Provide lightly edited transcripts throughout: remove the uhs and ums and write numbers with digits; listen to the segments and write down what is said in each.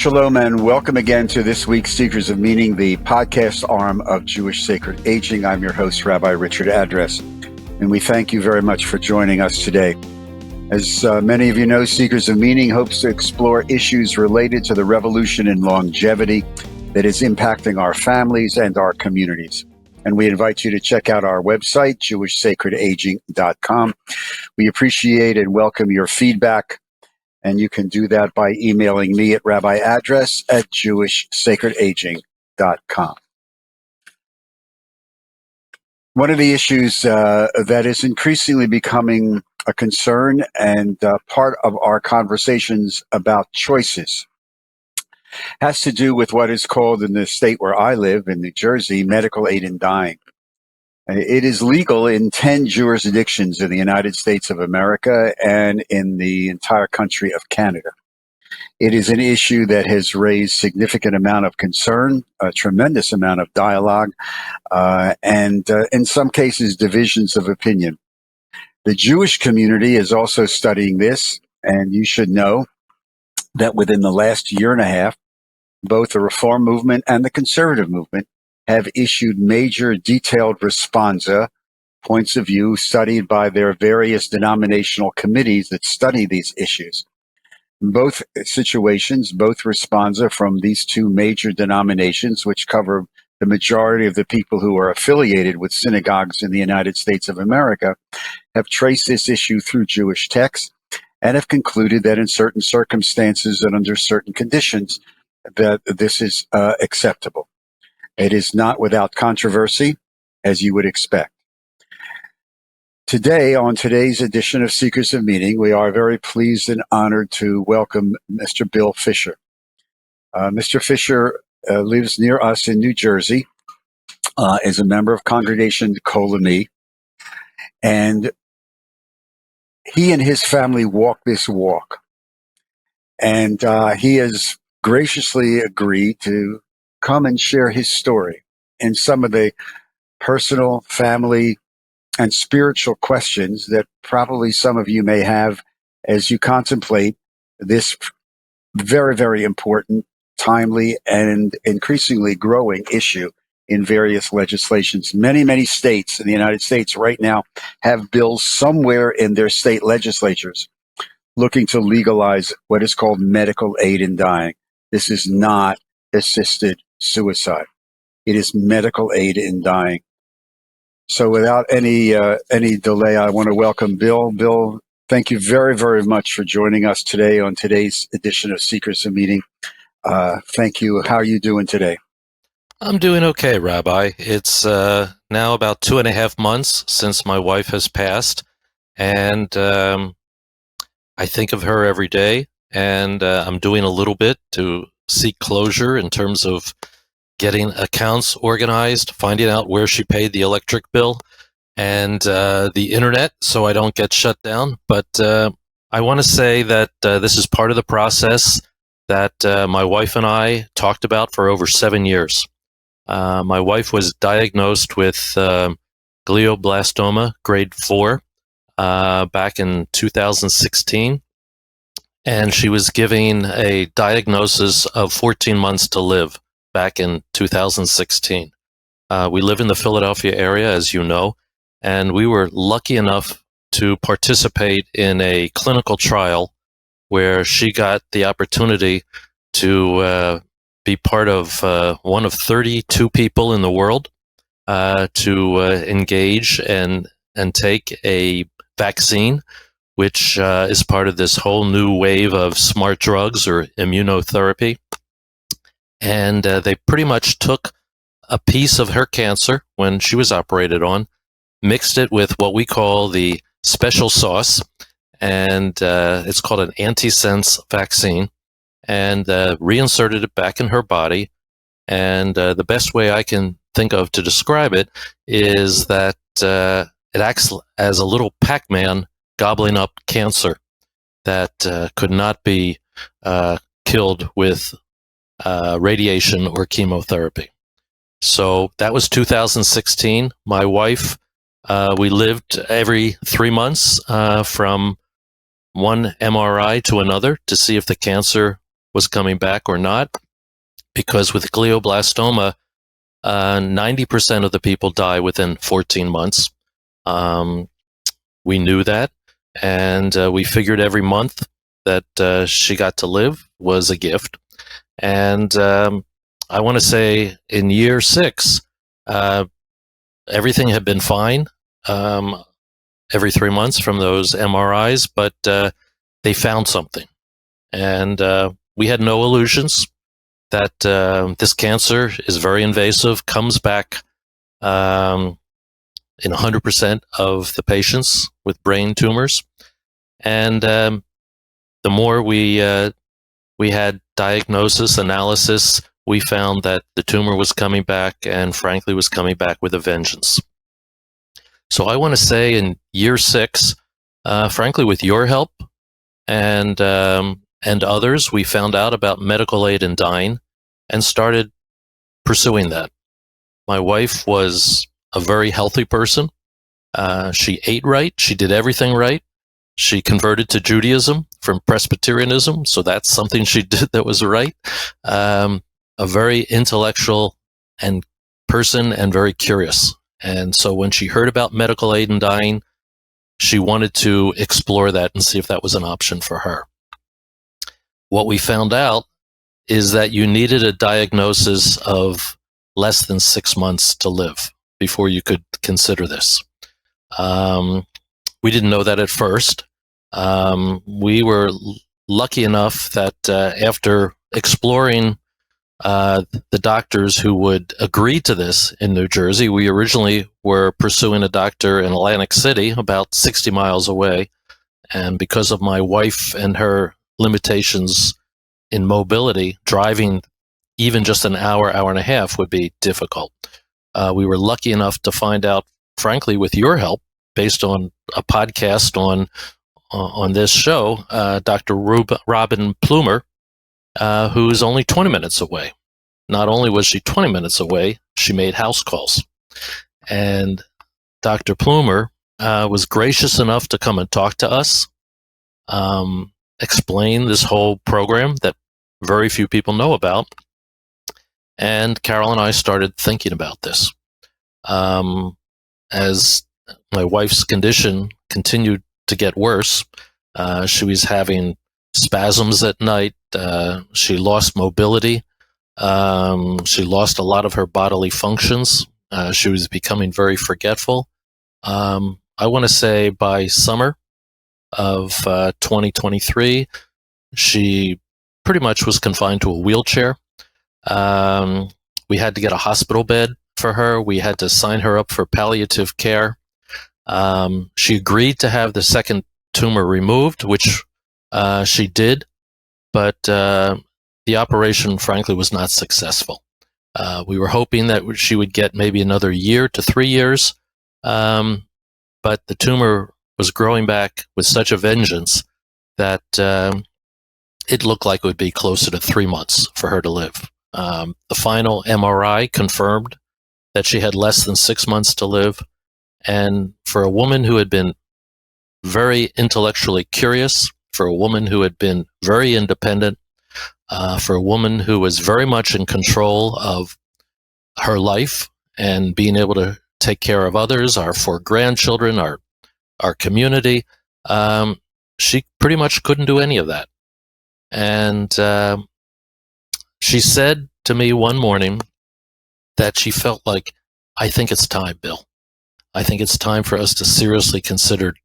Shalom and welcome again to this week's Seekers of Meaning, the podcast arm of Jewish Sacred Aging. I'm your host, Rabbi Richard Address, and we thank you very much for joining us today. As many of you know, Seekers of Meaning hopes to explore issues related to the revolution in longevity that is impacting our families and our communities. And we invite you to check out our website, jewishsacredaging.com. We appreciate and welcome your feedback. And you can do that by emailing me at rabbiaddress@jewishsacredaging.com. One of the issues that is increasingly becoming a concern and part of our conversations about choices has to do with what is called in the state where I live, in New Jersey, medical aid in dying. It is legal in 10 jurisdictions in the United States of America and in the entire country of Canada. It is an issue that has raised significant amount of concern, a tremendous amount of dialogue, and in some cases, divisions of opinion. The Jewish community is also studying this, and you should know that within the last year and a half, both the Reform movement and the Conservative movement have issued major detailed responsa, points of view studied by their various denominational committees that study these issues. In both situations, both responsa from these two major denominations, which cover the majority of the people who are affiliated with synagogues in the United States of America, have traced this issue through Jewish texts and have concluded that in certain circumstances and under certain conditions, that this is acceptable. It is not without controversy, as you would expect. Today, on today's edition of Seekers of Meaning, we are very pleased and honored to welcome Mr. Bill Fisher. Mr. Fisher lives near us in New Jersey, is a member of Congregation Kol Ami, and he and his family walk this walk. And he has graciously agreed to come and share his story and some of the personal, family, and spiritual questions that probably some of you may have as you contemplate this very, very important, timely, and increasingly growing issue in various legislations. Many, many states in the United States right now have bills somewhere in their state legislatures looking to legalize what is called medical aid in dying. This is not assisted suicide. It is medical aid in dying. So without any delay, I want to welcome Bill. Bill, thank you very, very much for joining us today on today's edition of Seekers of Meaning. Thank you. How are you doing today? I'm doing okay, Rabbi. It's now about 2.5 months since my wife has passed, and I think of her every day, and I'm doing a little bit to seek closure in terms of getting accounts organized, finding out where she paid the electric bill and the internet so I don't get shut down. But I want to say that this is part of the process that my wife and I talked about for over 7 years. My wife was diagnosed with glioblastoma grade 4 back in 2016. And she was given a diagnosis of 14 months to live back in 2016. We live in the Philadelphia area, as you know, and we were lucky enough to participate in a clinical trial where she got the opportunity to be part of one of 32 people in the world to engage and take a vaccine, which is part of this whole new wave of smart drugs or immunotherapy. And they pretty much took a piece of her cancer when she was operated on, mixed it with what we call the special sauce, and it's called an antisense vaccine, and reinserted it back in her body. And the best way I can think of to describe it is that it acts as a little Pac-Man gobbling up cancer that could not be killed with radiation or chemotherapy. So that was 2016. My wife, we lived every 3 months from one MRI to another to see if the cancer was coming back or not, because with glioblastoma, 90% of the people die within 14 months. We knew that, and we figured every month that she got to live was a gift. And I want to say in year 6, everything had been fine every 3 months from those MRIs, but they found something. And we had no illusions that this cancer is very invasive, comes back in 100% of the patients with brain tumors. And the more we had diagnosis, analysis, we found that the tumor was coming back, and frankly was coming back with a vengeance. So I want to say in year 6, frankly, with your help and others, we found out about medical aid in dying and started pursuing that. My wife was a very healthy person. She ate right. She did everything right. She converted to Judaism from Presbyterianism, so that's something she did that was right. A very intellectual and person and very curious. And so when she heard about medical aid in dying, she wanted to explore that and see if that was an option for her. What we found out is that you needed a diagnosis of less than 6 months to live before you could consider this. We didn't know that at first. We were lucky enough that after exploring the doctors who would agree to this in New Jersey, we originally were pursuing a doctor in Atlantic City, about 60 miles away. And because of my wife and her limitations in mobility, driving even just an hour, hour and a half would be difficult. We were lucky enough to find out, frankly, with your help, based on a podcast on this show, Dr. Robin Plumer, who's only 20 minutes away. Not only was she 20 minutes away, she made house calls. And Dr. Plumer was gracious enough to come and talk to us, explain this whole program that very few people know about. And Carol and I started thinking about this. As my wife's condition continued to get worse, she was having spasms at night. She lost mobility. She lost a lot of her bodily functions. She was becoming very forgetful. I want to say by summer of 2023, she pretty much was confined to a wheelchair. We had to get a hospital bed for her. We had to sign her up for palliative care. She agreed to have the second tumor removed, which she did, but the operation, frankly, was not successful. We were hoping that she would get maybe another year to 3 years, but the tumor was growing back with such a vengeance that it looked like it would be closer to 3 months for her to live. The final MRI confirmed that she had less than 6 months to live. And for a woman who had been very intellectually curious, for a woman who had been very independent, for a woman who was very much in control of her life and being able to take care of others, our 4 grandchildren, our community, she pretty much couldn't do any of that. And she said to me one morning that she felt like, I think it's time, Bill. I think it's time for us to seriously consider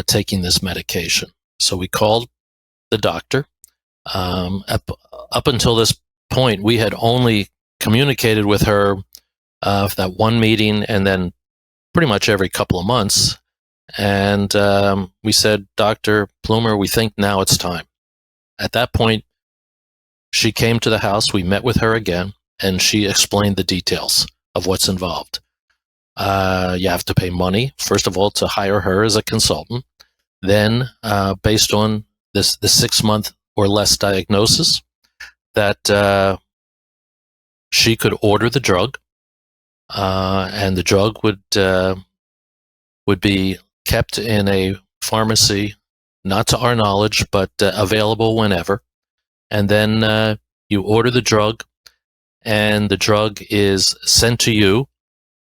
taking this medication. So we called the doctor. Up until this point, we had only communicated with her that one meeting and then pretty much every couple of months. And we said, Dr. Plumer, we think now it's time. At that point, she came to the house. We met with her again, and she explained the details of what's involved. You have to pay money, first of all, to hire her as a consultant. Then, based on the 6 month or less diagnosis, that she could order the drug, and the drug would be kept in a pharmacy, not to our knowledge, but available whenever. and then you order the drug, and the drug is sent to you.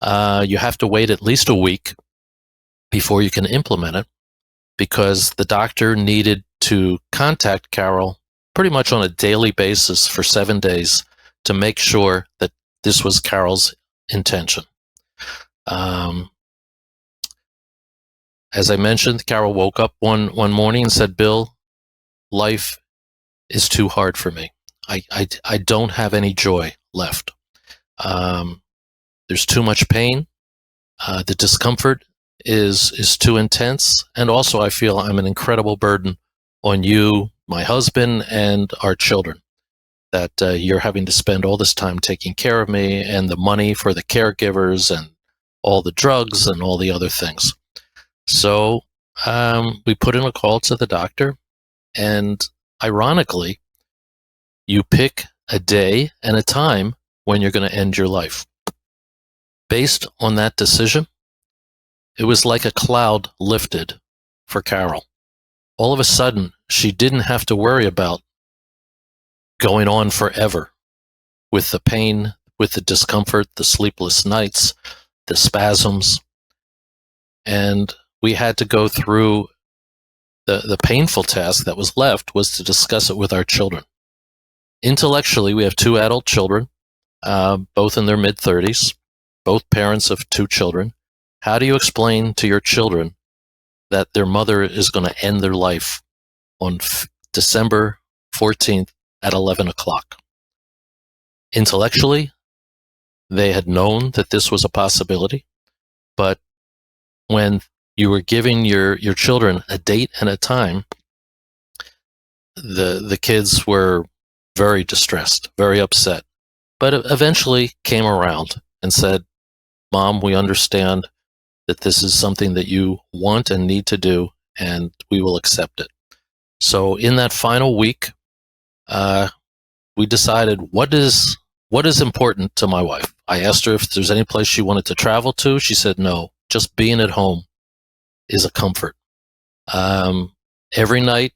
You have to wait at least a week before you can implement it, because the doctor needed to contact Carol pretty much on a daily basis for 7 days to make sure that this was Carol's intention. As I mentioned, Carol woke up one morning and said, "Bill, life is too hard for me. I don't have any joy left. There's too much pain. The discomfort is too intense. And also I feel I'm an incredible burden on you, my husband, and our children, that you're having to spend all this time taking care of me, and the money for the caregivers and all the drugs and all the other things." So we put in a call to the doctor, and ironically, you pick a day and a time when you're going to end your life. Based on that decision, it was like a cloud lifted for Carol. All of a sudden, she didn't have to worry about going on forever with the pain, with the discomfort, the sleepless nights, the spasms. And we had to go through the painful task that was left, was to discuss it with our children. Intellectually, we have 2 adult children, both in their mid-30s, both parents of 2 children. How do you explain to your children that their mother is going to end their life on December 14th at 11 o'clock? Intellectually, they had known that this was a possibility, but when you were giving your children a date and a time, the kids were very distressed, very upset, but eventually came around and said, "Mom, we understand that this is something that you want and need to do, and we will accept it." So in that final week, we decided what is important to my wife. I asked her if there's any place she wanted to travel to. She said no, just being at home is a comfort. Every night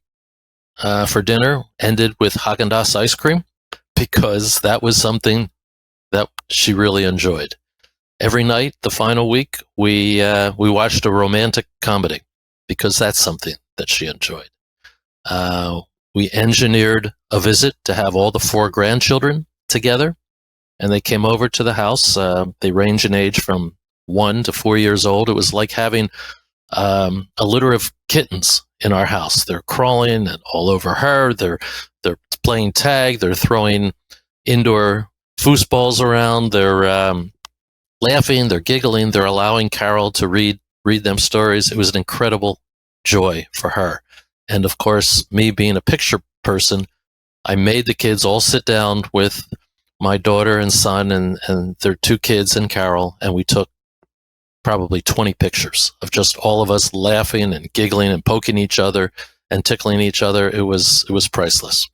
for dinner ended with Haagen-Dazs ice cream, because that was something that she really enjoyed. Every night, the final week, we watched a romantic comedy, because that's something that she enjoyed. We engineered a visit to have all the 4 grandchildren together, and they came over to the house. They range in age from 1 to 4 years old. It was like having a litter of kittens in our house. They're crawling and all over her. They're playing tag. They're throwing indoor foosballs around. They're laughing. They're giggling. They're allowing Carol to read them stories. It was an incredible joy for her. And of course, me being a picture person, I made the kids all sit down with my daughter and son and their 2 kids and Carol, and we took probably 20 pictures of just all of us laughing and giggling and poking each other and tickling each other. It was priceless.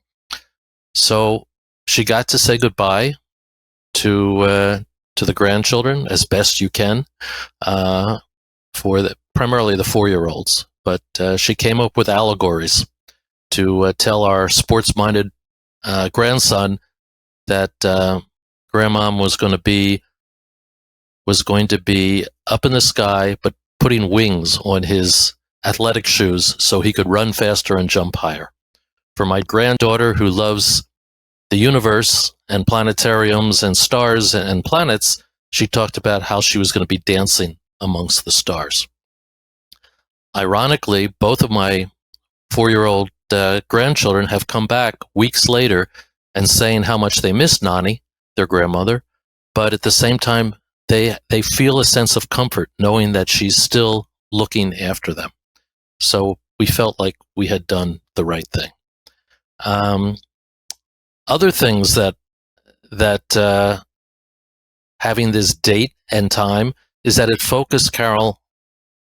So she got to say goodbye to the grandchildren as best you can, for primarily the 4-year-olds. But she came up with allegories to tell our sports-minded grandson that Grandmom was going to be up in the sky, but putting wings on his athletic shoes so he could run faster and jump higher. For my granddaughter, who loves the universe and planetariums and stars and planets, she talked about how she was going to be dancing amongst the stars. Ironically, both of my 4-year-old grandchildren have come back weeks later and saying how much they miss Nani, their grandmother, but at the same time, they feel a sense of comfort knowing that she's still looking after them. So we felt like we had done the right thing. Other things that having this date and time is that it focused Carol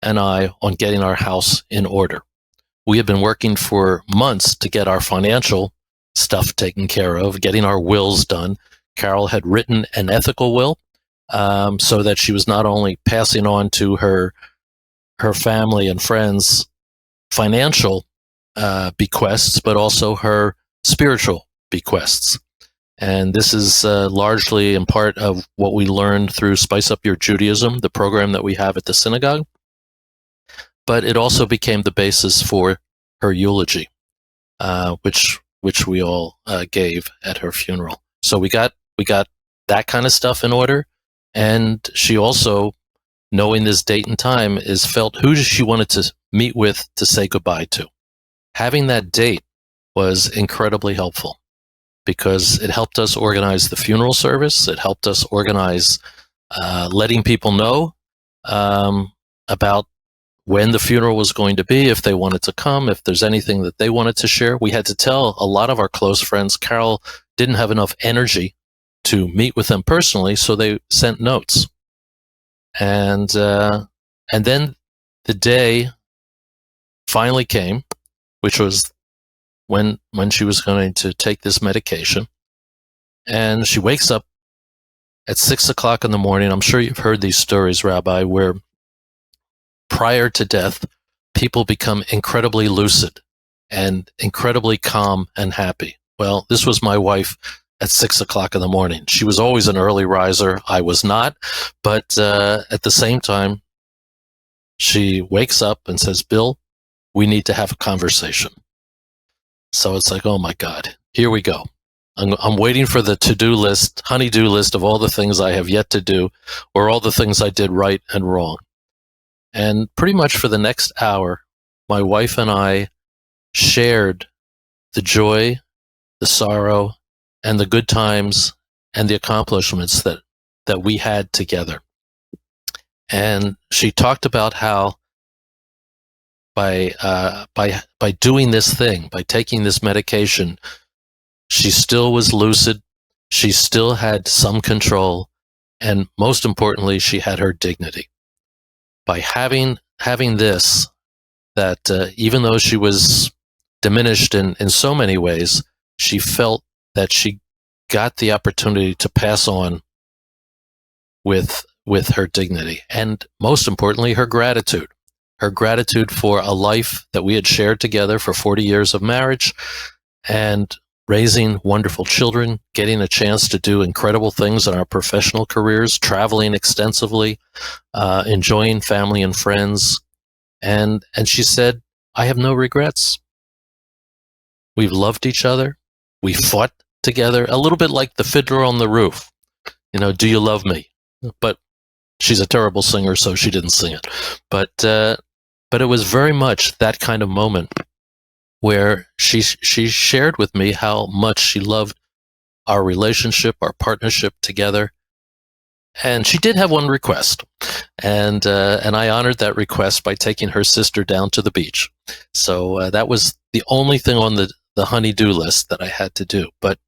and I on getting our house in order. We had been working for months to get our financial stuff taken care of, getting our wills done. Carol had written an ethical will, so that she was not only passing on to her family and friends financial bequests, but also her spiritual bequests. And this is largely in part of what we learned through Spice Up Your Judaism, the program that we have at the synagogue. But it also became the basis for her eulogy, which we all gave at her funeral. So we got that kind of stuff in order, and she also, knowing this date and time, is felt who she wanted to meet with to say goodbye to. Having that date was incredibly helpful because it helped us organize the funeral service. It helped us organize letting people know about when the funeral was going to be, if they wanted to come, if there's anything that they wanted to share. We had to tell a lot of our close friends. Carol didn't have enough energy to meet with them personally, so they sent notes. And then the day finally came, which was when she was going to take this medication. And she wakes up at 6 o'clock in the morning. I'm sure you've heard these stories, Rabbi, where prior to death, people become incredibly lucid and incredibly calm and happy. Well, this was my wife at 6 o'clock in the morning. She was always an early riser. I was not. But at the same time, she wakes up and says, Bill, we need to have a conversation. So it's like, oh my God, here we go. I'm waiting for the to-do list, honey-do list of all the things I have yet to do, or all the things I did right and wrong. And pretty much for the next hour, my wife and I shared the joy, the sorrow, and the good times and the accomplishments that we had together. And she talked about how by doing this thing, by taking this medication, she still was lucid, she still had some control, and most importantly, she had her dignity. By having this, that even though she was diminished in so many ways, she felt that she got the opportunity to pass on with her dignity, and most importantly, her gratitude for a life that we had shared together for 40 years of marriage, and raising wonderful children, getting a chance to do incredible things in our professional careers, traveling extensively, enjoying family and friends. And she said, I have no regrets. We've loved each other. We fought together, a little bit like the Fiddler on the Roof. Do you love me? But she's a terrible singer, so she didn't sing it. But it was very much that kind of moment where she shared with me how much she loved our relationship, our partnership together. And she did have one request, and I honored that request by taking her sister down to the beach. So that was the only thing on the honey-do list that I had to do. But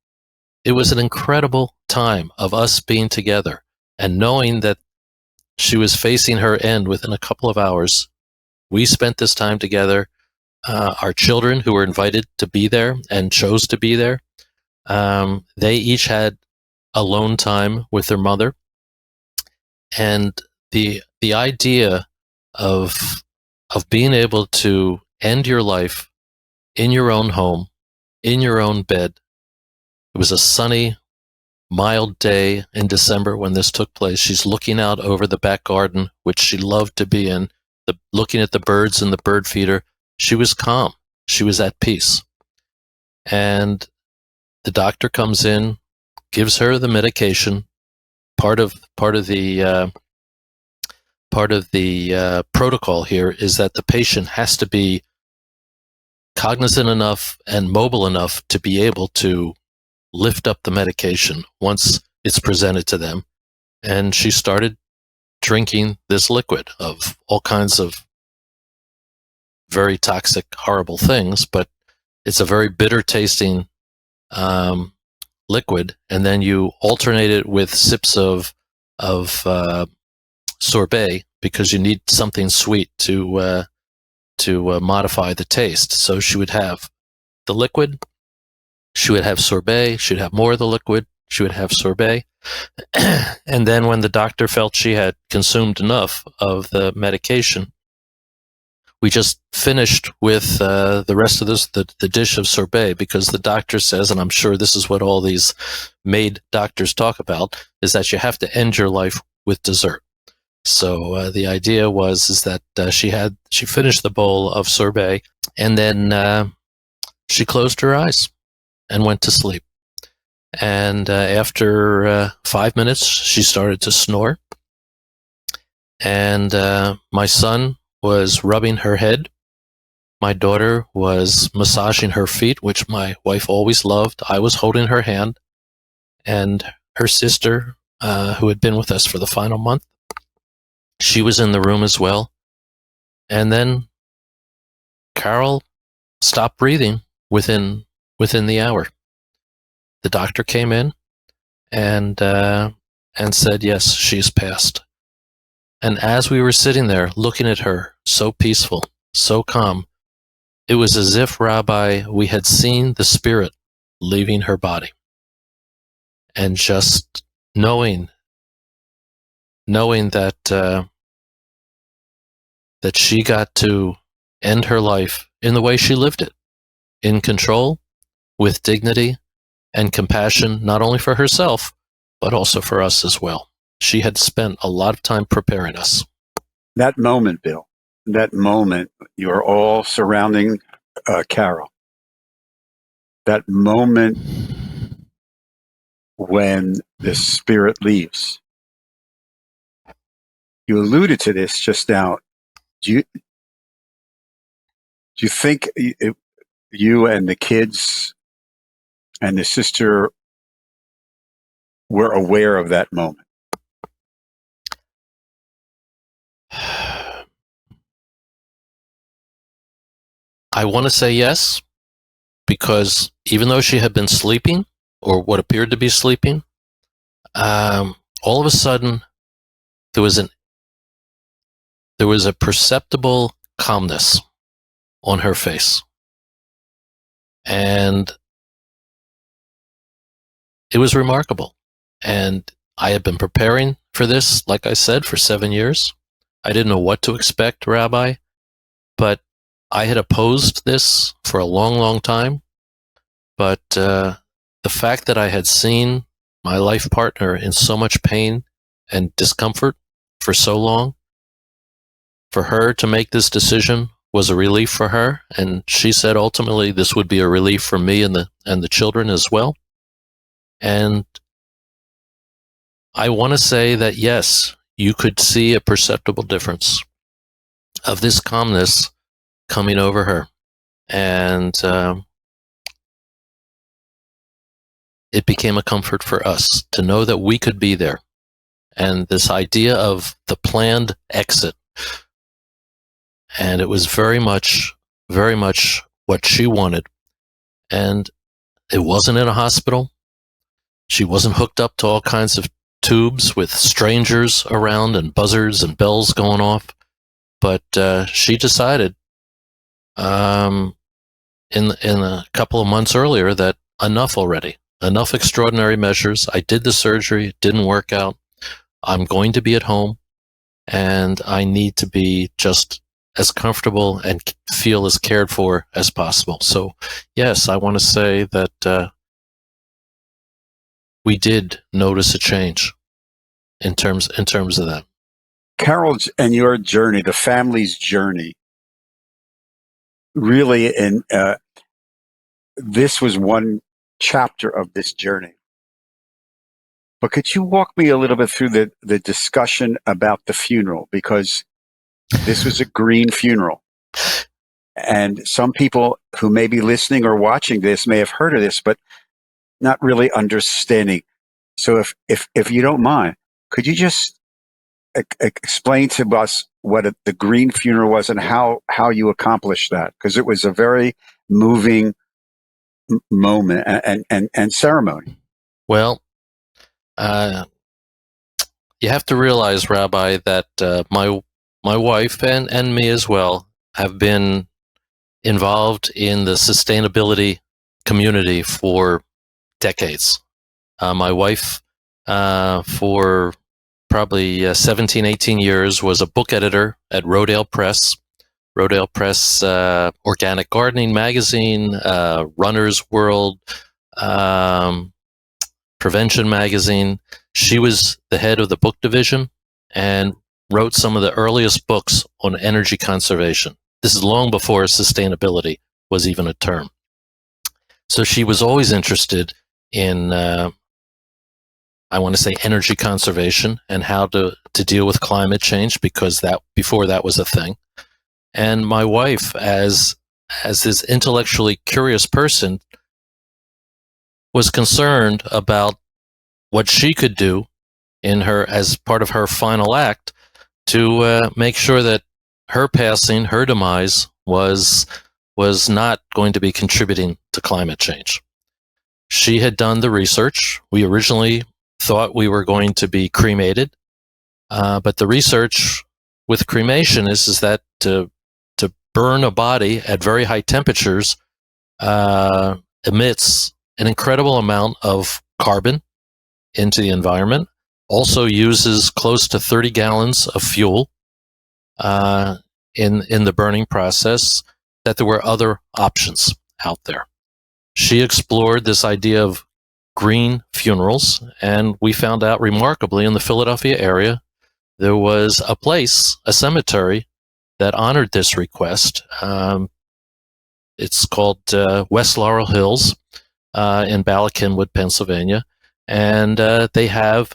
it was an incredible time of us being together and knowing that she was facing her end within a couple of hours. We spent this time together. Our children, who were invited to be there and chose to be there, they each had alone time with their mother. And the idea of being able to end your life in your own home, in your own bed. It was a sunny, mild day in December when this took place. She's looking out over the back garden, which she loved to be in, looking at the birds and the bird feeder. She was calm. She was at peace. And the doctor comes in, gives her the medication. Part of the protocol here is that the patient has to be cognizant enough and mobile enough to be able to lift up the medication once it's presented to them. And she started drinking this liquid of all kinds of very toxic, horrible things, but it's a very bitter tasting liquid. And then you alternate it with sips of sorbet because you need something sweet to modify the taste. So she would have the liquid, she would have sorbet, she'd have more of the liquid, she would have sorbet. And then when the doctor felt she had consumed enough of the medication, we just finished with the rest of this, the dish of sorbet, because the doctor says, and I'm sure this is what all these MAID doctors talk about, is that you have to end your life with dessert. So the idea is that she finished the bowl of sorbet, and then she closed her eyes and went to sleep. And after 5 minutes, she started to snore. And my son was rubbing her head. My daughter was massaging her feet, which my wife always loved. I was holding her hand. And her sister, who had been with us for the final month, she was in the room as well. And then Carol stopped breathing within the hour. The doctor came in and said, yes, she's passed. And as we were sitting there looking at her, so peaceful, so calm, it was as if, Rabbi, we had seen the spirit leaving her body. And just knowing that that she got to end her life in the way she lived it, in control, with dignity and compassion, not only for herself, but also for us as well. She had spent a lot of time preparing us. That moment, Bill, that moment, you're all surrounding Carol. That moment when the spirit leaves. You alluded to this just now. Do you think you and the kids and the sister were aware of that moment? I want to say yes, because even though she had been sleeping, or what appeared to be sleeping, all of a sudden there was a perceptible calmness on her face. And it was remarkable. And I had been preparing for this, like I said, for 7 years. I didn't know what to expect, Rabbi, but I had opposed this for a long, long time. But the fact that I had seen my life partner in so much pain and discomfort for so long, for her to make this decision was a relief for her. And she said ultimately this would be a relief for me and the children as well. And I want to say that, yes, you could see a perceptible difference of this calmness coming over her. And it became a comfort for us to know that we could be there. And this idea of the planned exit. And it was very much what she wanted. And it wasn't in a hospital. She wasn't hooked up to all kinds of tubes with strangers around and buzzers and bells going off. But she decided in a couple of months earlier that enough already. Enough extraordinary measures. I did the surgery. It didn't work out. I'm going to be at home, and I need to be just as comfortable and feel as cared for as possible. So, yes, I want to say that we did notice a change in terms of that. Carol's and your journey, the family's journey, really, this was one chapter of this journey. But could you walk me a little bit through the discussion about the funeral? Because this was a green funeral. And some people who may be listening or watching this may have heard of this, but not really understanding. So if you don't mind, could you just explain to us what the green funeral was and how you accomplished that? Because it was a very moving moment and ceremony. Well, you have to realize, Rabbi, that my wife and me as well have been involved in the sustainability community for decades. My wife, for probably 17, 18 years, was a book editor at Rodale Press, Rodale Press, Organic Gardening Magazine, Runner's World, Prevention Magazine. She was the head of the book division and wrote some of the earliest books on energy conservation. This is long before sustainability was even a term. So she was always interested in, I want to say, energy conservation and how to deal with climate change, because before that was a thing. And my wife, as this intellectually curious person, was concerned about what she could do in her as part of her final act to make sure that her passing, her demise, was not going to be contributing to climate change. She had done the research. We originally thought we were going to be cremated, but the research with cremation is that to burn a body at very high temperatures emits an incredible amount of carbon into the environment, also uses close to 30 gallons of fuel in the burning process, that there were other options out there. She explored this idea of green funerals, and we found out remarkably in the Philadelphia area, there was a place, a cemetery, that honored this request. It's called West Laurel Hills in Bala Cynwyd, Pennsylvania, and they have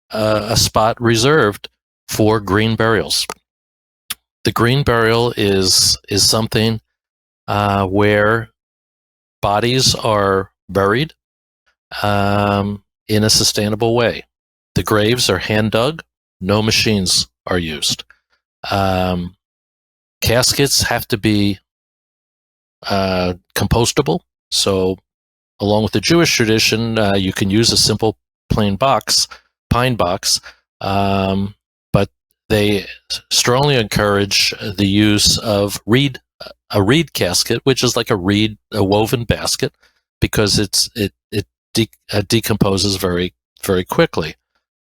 a spot reserved for green burials. The green burial is something where bodies are buried in a sustainable way. The graves are hand dug, no machines are used. Caskets have to be compostable. So along with the Jewish tradition, you can use a simple plain pine box, but they strongly encourage the use of a reed casket, which is like a woven basket, because it decomposes very, very quickly.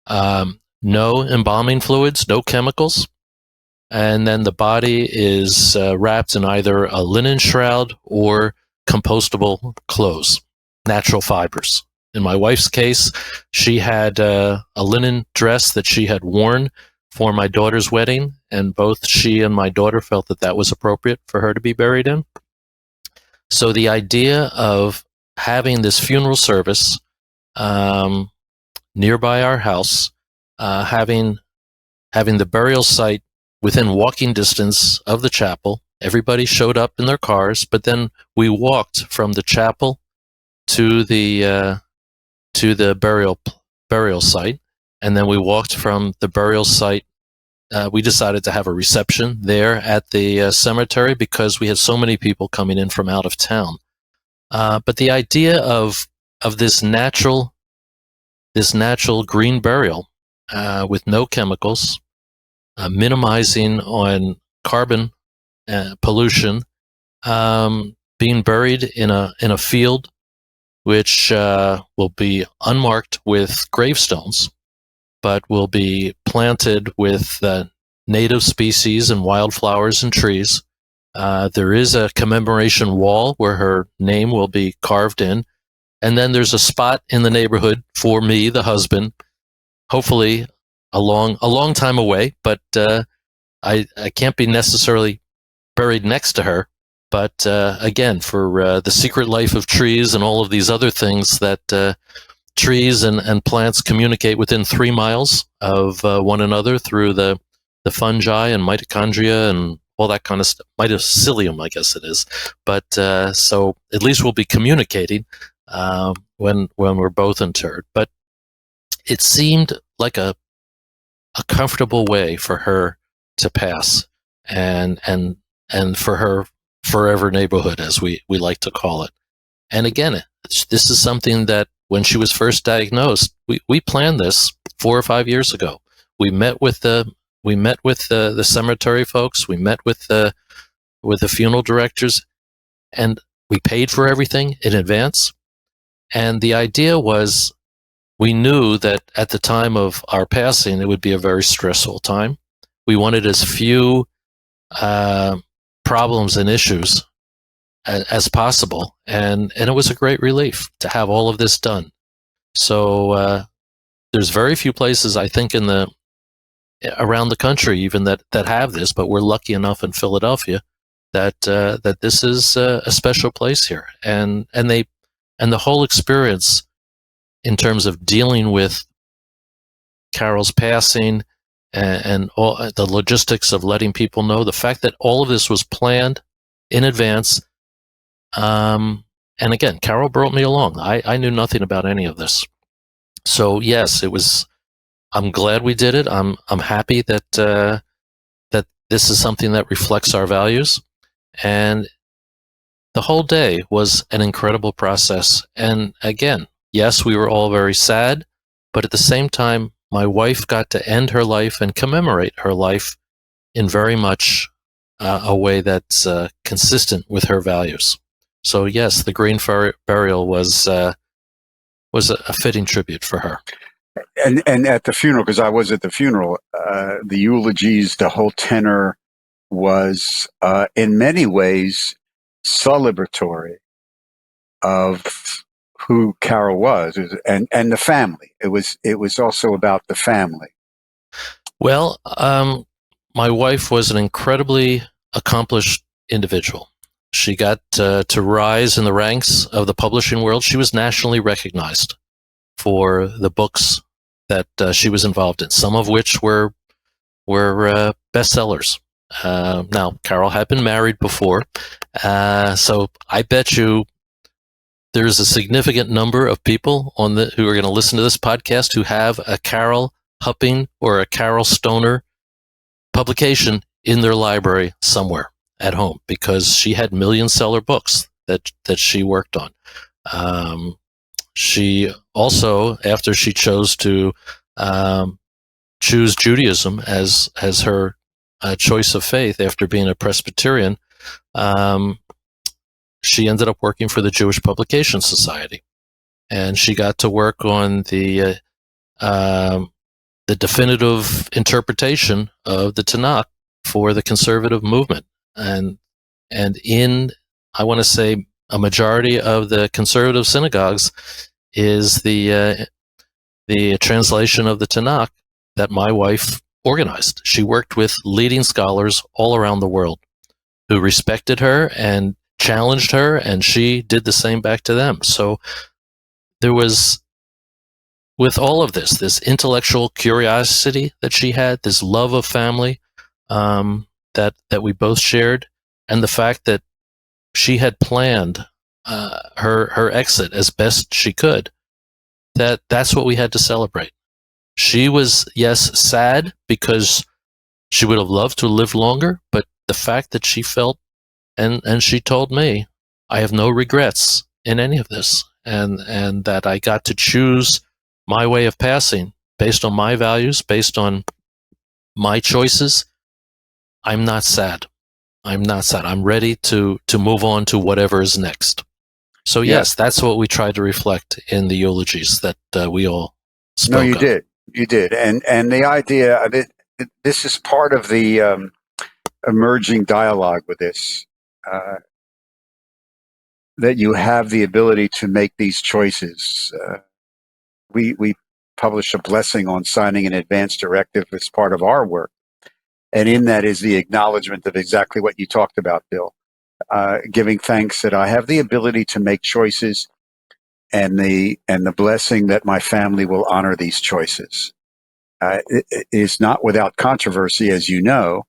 No embalming fluids, no chemicals. And then the body is wrapped in either a linen shroud or compostable clothes, natural fibers. In my wife's case, she had a linen dress that she had worn for my daughter's wedding, and both she and my daughter felt that that was appropriate for her to be buried in. So the idea of having this funeral service nearby our house, having the burial site within walking distance of the chapel. Everybody showed up in their cars, but then we walked from the chapel to the burial site, and then we walked from the burial site. We decided to have a reception there at the cemetery because we had so many people coming in from out of town. But the idea of this natural green burial with no chemicals, minimizing on carbon pollution, being buried in a field which will be unmarked with gravestones, but will be planted with native species and wildflowers and trees. There is a commemoration wall where her name will be carved in, and then there's a spot in the neighborhood for me, the husband, hopefully a long time away, but I can't be necessarily buried next to her. But again, for the secret life of trees and all of these other things that trees and plants communicate within 3 miles of one another through the fungi and mitochondria and all that kind of stuff. Mycelium, I guess it is. But so at least we'll be communicating when we're both interred. But it seemed like a comfortable way for her to pass, and for her forever neighborhood, as we like to call it. And again, this is something that when she was first diagnosed, we planned this 4 or 5 years ago. We met with the cemetery folks. We met with the funeral directors, and we paid for everything in advance. And the idea was, we knew that at the time of our passing, it would be a very stressful time. We wanted as few problems and issues as possible, and it was a great relief to have all of this done. So there's very few places, I think, around the country even that have this, but we're lucky enough in Philadelphia that this is a special place here, and the whole experience in terms of dealing with Carol's passing and all the logistics of letting people know, the fact that all of this was planned in advance. And again, Carol brought me along. I knew nothing about any of this. So yes, it was. I'm glad we did it. I'm happy that that this is something that reflects our values. And the whole day was an incredible process. And again, yes, we were all very sad, but at the same time, my wife got to end her life and commemorate her life in very much a way that's consistent with her values. So yes, the green burial was a fitting tribute for her. And at the funeral, because I was at the funeral, the eulogies, the whole tenor was in many ways celebratory of who Carol was, and the family. It was also about the family. Well, my wife was an incredibly accomplished individual. She got to rise in the ranks of the publishing world. She was nationally recognized for the books that she was involved in, some of which were bestsellers. Now, Carol had been married before, so I bet you there's a significant number of people who are going to listen to this podcast who have a Carol Hupping or a Carol Stoner publication in their library somewhere at home, because she had million-seller books that she worked on. She also, after she chose to choose Judaism as her choice of faith after being a Presbyterian, she ended up working for the Jewish Publication Society, and she got to work on the definitive interpretation of the Tanakh for the conservative movement, and in, I want to say, a majority of the conservative synagogues is the translation of the Tanakh that my wife organized. She worked with leading scholars all around the world who respected her and challenged her, and she did the same back to them. So there was, with all of this intellectual curiosity that she had, this love of family that we both shared, and the fact that she had planned her exit as best she could. That's what we had to celebrate. She was, yes, sad because she would have loved to live longer, but the fact that she felt, and she told me, I have no regrets in any of this, and that I got to choose my way of passing based on my values, based on my choices. I'm not sad. I'm not sad. I'm ready to move on to whatever is next. So yes, that's what we tried to reflect in the eulogies that we all spoke No, you of. You did, and the idea of it. This is part of the emerging dialogue with this. That you have the ability to make these choices. We publish a blessing on signing an advance directive as part of our work, and in that is the acknowledgement of exactly what you talked about, Bill. Giving thanks that I have the ability to make choices, and the blessing that my family will honor these choices. It is not without controversy, as you know,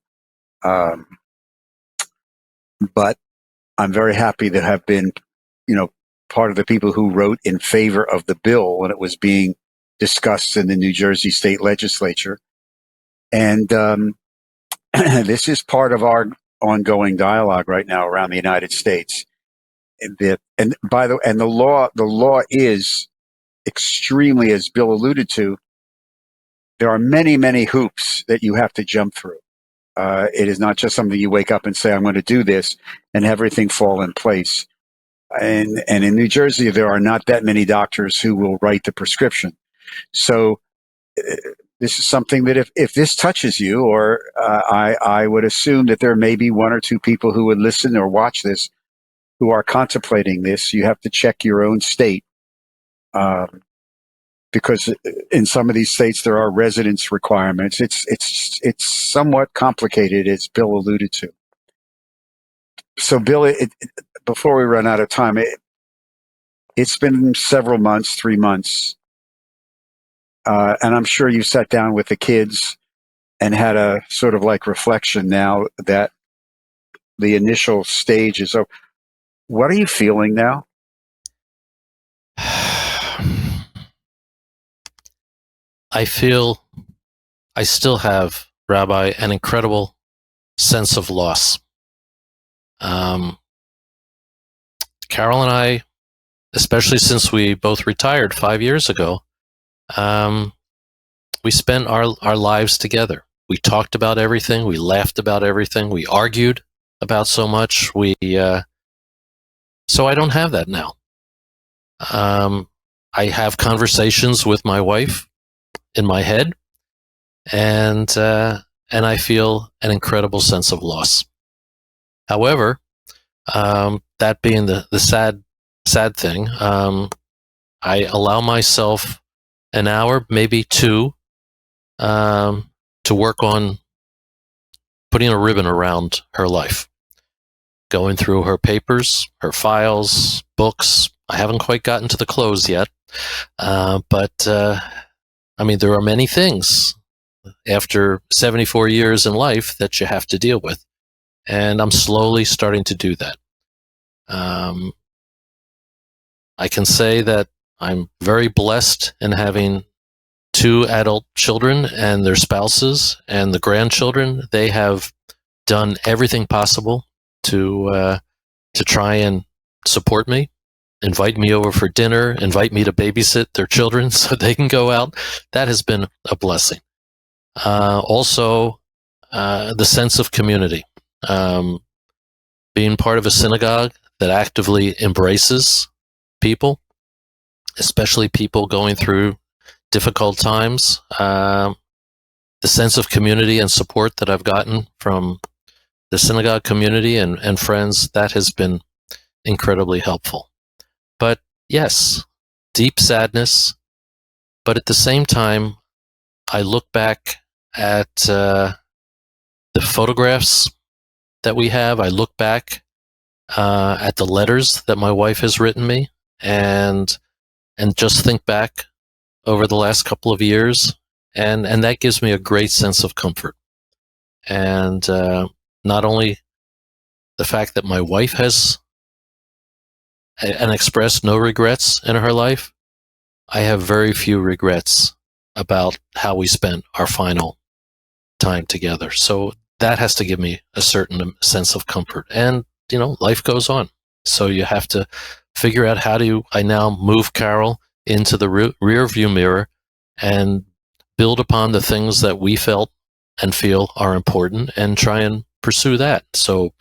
but I'm very happy to have been, part of the people who wrote in favor of the bill when it was being discussed in the New Jersey State Legislature. And this is part of our ongoing dialogue right now around the United States. And the law is extremely, as Bill alluded to, there are many, many hoops that you have to jump through. It is not just something you wake up and say, I'm going to do this, and everything fall in place. And in New Jersey, there are not that many doctors who will write the prescription. So this is something that if this touches you, or I would assume that there may be one or two people who would listen or watch this who are contemplating this, you have to check your own state. Because in some of these states there are residence requirements. It's somewhat complicated, as Bill alluded to. So, Bill, before we run out of time, it's been several months, 3 months, and I'm sure you sat down with the kids and had a sort of like reflection now that the initial stage is over. What are you feeling now? I feel I still have, Rabbi, an incredible sense of loss. Carol and I, especially since we both retired 5 years ago, we spent our lives together. We talked about everything. We laughed about everything. We argued about so much. So I don't have that now. I have conversations with my wife in my head, and I feel an incredible sense of loss. However, that being the sad thing, I allow myself an hour, maybe two, to work on putting a ribbon around her life, going through her papers, her files, books. I haven't quite gotten to the close yet, but I mean, there are many things after 74 years in life that you have to deal with, and I'm slowly starting to do that. I can say that I'm very blessed in having 2 adult children and their spouses, and the grandchildren. They have done everything possible to try and support me, invite me over for dinner, invite me to babysit their children so they can go out. That has been a blessing. Also, the sense of community. Being part of a synagogue that actively embraces people, especially people going through difficult times. The sense of community and support that I've gotten from the synagogue community and friends, that has been incredibly helpful. But yes, deep sadness. But at the same time, I look back at the photographs that we have. I look back at the letters that my wife has written me, and just think back over the last couple of years, and that gives me a great sense of comfort. And not only the fact that my wife has and expressed no regrets in her life, I have very few regrets about how we spent our final time together. So that has to give me a certain sense of comfort. And, life goes on. So you have to figure out, how do I now move Carol into the rear view mirror and build upon the things that we felt and feel are important, and try and pursue that. So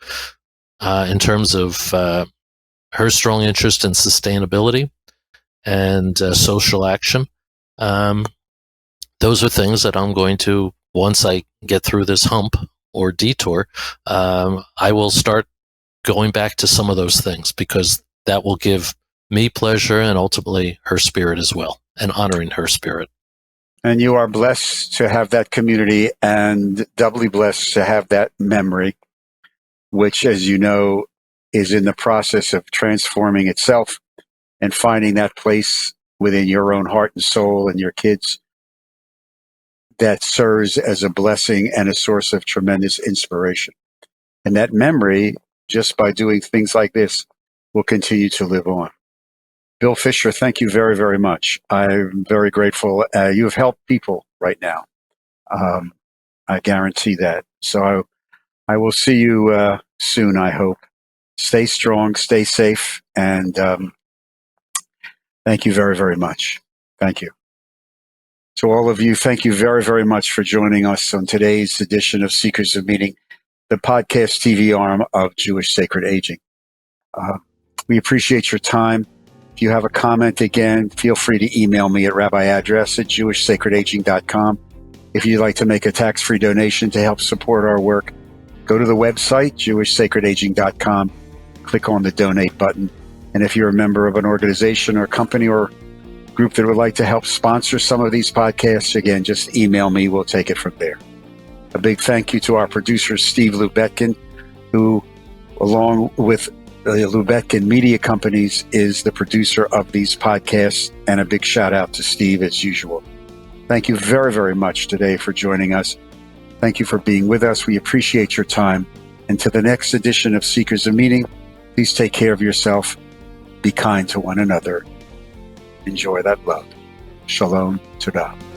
in terms of her strong interest in sustainability and social action, those are things that I'm going to, once I get through this hump or detour, I will start going back to some of those things, because that will give me pleasure, and ultimately her spirit as well, and honoring her spirit. And you are blessed to have that community, and doubly blessed to have that memory, which, as you know, is in the process of transforming itself and finding that place within your own heart and soul and your kids that serves as a blessing and a source of tremendous inspiration. And that memory, just by doing things like this, will continue to live on. Bill Fisher, thank you very, very much. I'm very grateful. You have helped people right now. I guarantee that. So I will see you soon, I hope. Stay strong, stay safe, and thank you very, very much. Thank you. To all of you, thank you very, very much for joining us on today's edition of Seekers of Meaning, the podcast TV arm of Jewish Sacred Aging. We appreciate your time. If you have a comment, again, feel free to email me at rabbiaddress@jewishsacredaging.com. If you'd like to make a tax-free donation to help support our work, go to the website, jewishsacredaging.com, click on the donate button. And if you're a member of an organization or company or group that would like to help sponsor some of these podcasts, again, just email me. We'll take it from there. A big thank you to our producer, Steve Lubetkin, who, along with the Lubetkin Media Companies, is the producer of these podcasts. And a big shout out to Steve as usual. Thank you very, very much today for joining us. Thank you for being with us. We appreciate your time. And to the next edition of Seekers of Meaning, please take care of yourself. Be kind to one another. Enjoy that love. Shalom Todah.